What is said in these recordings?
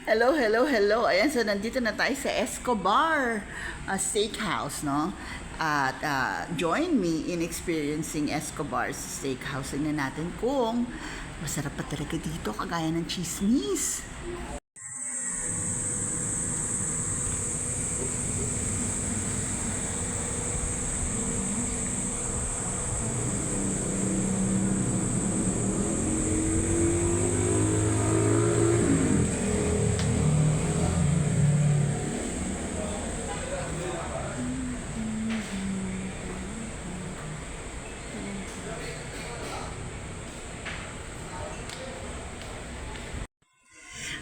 Hello, hello, hello. Ayan, so nandito na tayo sa Escobar Steakhouse, no? At join me in experiencing Escobar's Steakhouse. Tingnan natin kung masarap pa talaga dito, kagaya ng chismis.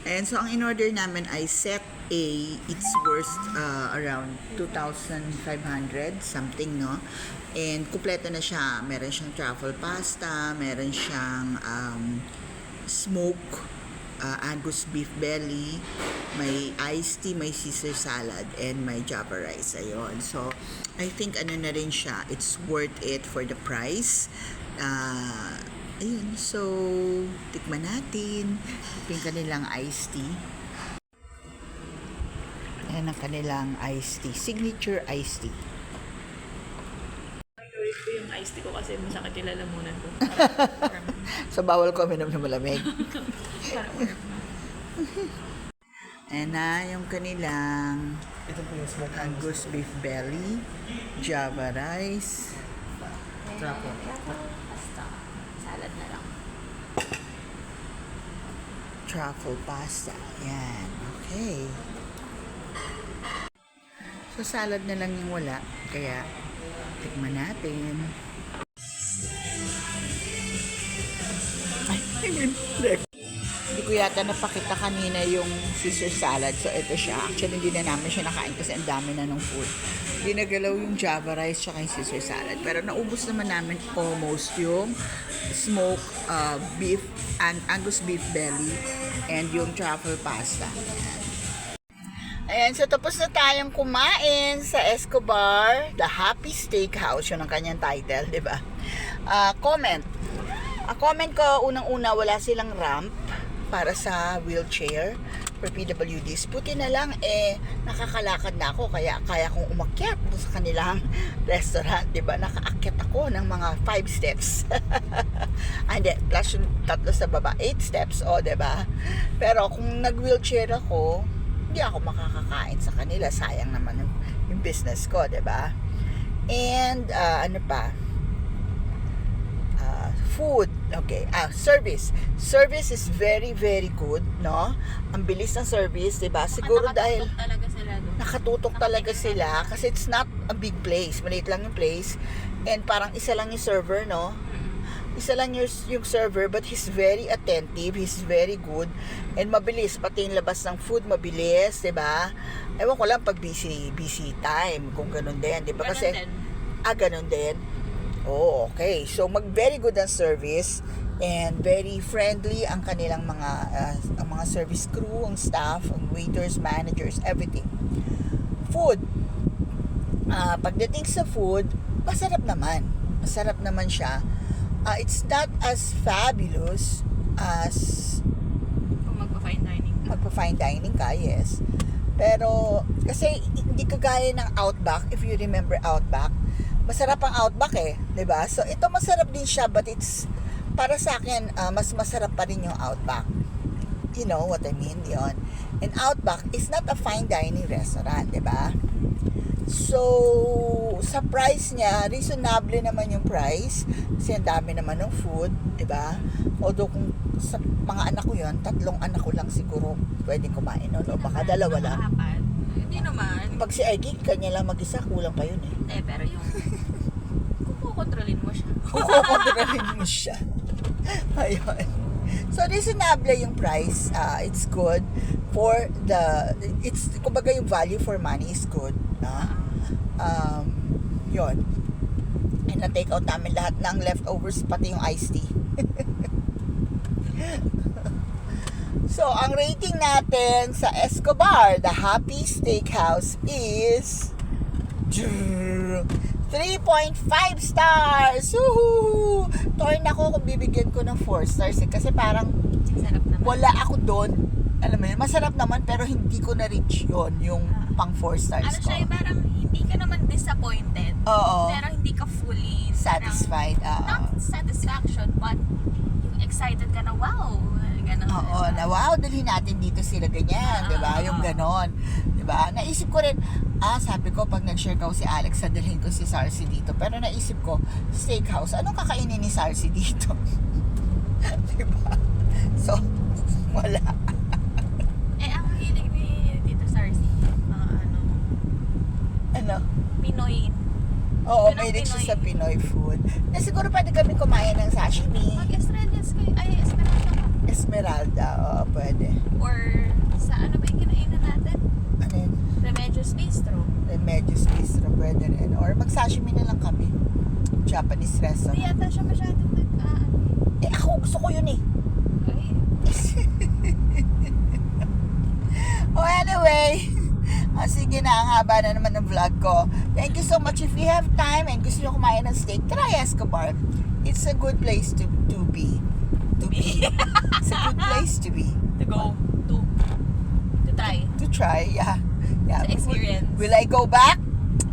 And so, ang in-order namin ay set A. It's worth around 2,500 something, no? And kumpleto na siya. Meron siyang truffle pasta, meron siyang smoke Angus beef belly, may iced tea, may Caesar salad, and may Java rice. Ayun. So, I think ano na rin siya. It's worth it for the price. Ayun, so, tikman natin. Yung kanilang iced tea. Ayan ang kanilang iced tea. Signature iced tea. Favorite ko yung iced tea ko kasi masakit yung lalamunan ko. So, bawal ko minom na malamig. Ayan na yung kanilang Ito po yung smoke Angus beef belly, Java rice, truffle. Basta, salad na lang. truffle pasta. Yan. Okay. So, salad na lang yung wala. Kaya, tikman natin. Ay, hindi ko yata napakita kanina yung Caesar salad. So, ito siya. Actually, hindi na namin siya nakain kasi ang dami na ng food. Hindi nagalaw yung Java rice tsaka yung Caesar salad. Pero naubos naman namin almost yung smoked beef and Angus beef belly and yung truffle pasta. Ayan, so tapos na tayong kumain sa Escobar, The Happy Steakhouse. Yun ang kanyang title, di ba? Comment. Comment ko, unang-una, wala silang ramp para sa wheelchair for PWDs. Buti na lang, nakakalakad na ako, kaya kaya kong umakyat sa kanilang restaurant, di ba? Nakaakyat ako ng mga 5 steps. Hindi, plus yung 3 sa baba, 8 steps, di ba? Pero kung nag-wheelchair ako, hindi ako makakakain sa kanila. Sayang naman yung business ko, di ba? And, ano pa? Food. Okay. Service. Service is very, very good, no? Ang bilis ng service, di ba? Siguro dahil Talaga sila doon. nakatutok talaga sila kasi it's not a big place. Maliit lang yung place. And parang isa lang yung server, no? Isa lang yung server, but he's very attentive, he's very good, and mabilis. Pati yung labas ng food, mabilis, di ba? Ewan ko lang pag busy time, kung ganun din, di ba? Kasi, ganun din. Oh, okay. So, very good ang service, and very friendly ang kanilang ang mga service crew, ang staff, ang waiters, managers, everything. Food. Pagdating sa food, masarap naman. Masarap naman siya. It's not as fabulous as Kung magpa-fine dining. magpa-fine dining ka, yes. Pero, kasi hindi kagaya ng Outback, if you remember Outback, masarap ang Outback di ba? So, ito masarap din siya, but it's, para sa akin, mas masarap pa rin yung Outback. You know what I mean? Yun. And Outback is not a fine dining restaurant, di ba? So, sa price niya, reasonable naman yung price. Kasi ang dami naman ng food, di ba? Although kung sa mga anak ko yun, 3 anak ko lang siguro pwedeng kumain nun. O baka 2 lang. Nakakapat. Hindi naman. Pag si Eggy, kanya lang mag-isa, kulang pa yun Pero yung kung kukontrolin mo siya. Kukontrolin mo siya. Ayun. So, reasonable yung price. It's good for kumbaga yung value for money is good. Yun. And na-take out namin lahat ng leftovers, pati yung iced tea. So, ang rating natin sa Escobar, The Happy Steakhouse, is 3.5 stars! Woohoo! Torn ako kung bibigyan ko ng 4 stars kasi parang Sarap naman. wala ako doon Alam mo yun, masarap naman pero hindi ko na-reach yun, yung pang 4 stars Ano ko. siya, parang hindi ka naman disappointed. Oo. Pero hindi ka fully Satisfied. Not satisfaction, but yung excited ka na, wow. Ganun. Oo, na wow, dalhin natin dito sila ganyan, di ba? Yung ganon. Di ba? Naisip ko rin, sabi ko, pag nag-share ko si Alex, dalhin ko si Sarsi dito. Pero naisip ko, steakhouse, anong kakainin ni Sarsi dito? Di ba? So, wala. Ang hilig ni Tito Sarsi, mga Ano? Pinoy. Oo, Yun ang may siya Pinoy. sa Pinoy food. Na siguro pwede kami kumain ng sashimi. Mag-Australians kayo, Esmeralda ka. Esmeralda, oo, pwede. Or sa ano ba yung kinainan natin? Ano yun? Remedios Bistro. Medyo bistro, pwede rin. Or mag-sashimi na lang kami. Japanese Hindi restaurant. yata siya masyadong Ako, gusto ko yun eh. Oh, anyway. Sige na, ang haba na naman ng vlog ko. Thank you so much. If you have time and gusto nyo kumain ng steak, try Escobar. It's a good place to be. It's a good place to be. To go. To try. To try, yeah. To experience. Will I go back?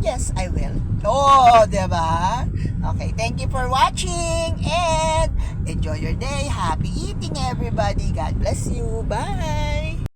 Yes, I will. Oh, diba? Okay, thank you for watching and enjoy your day. Happy eating, everybody. God bless you. Bye.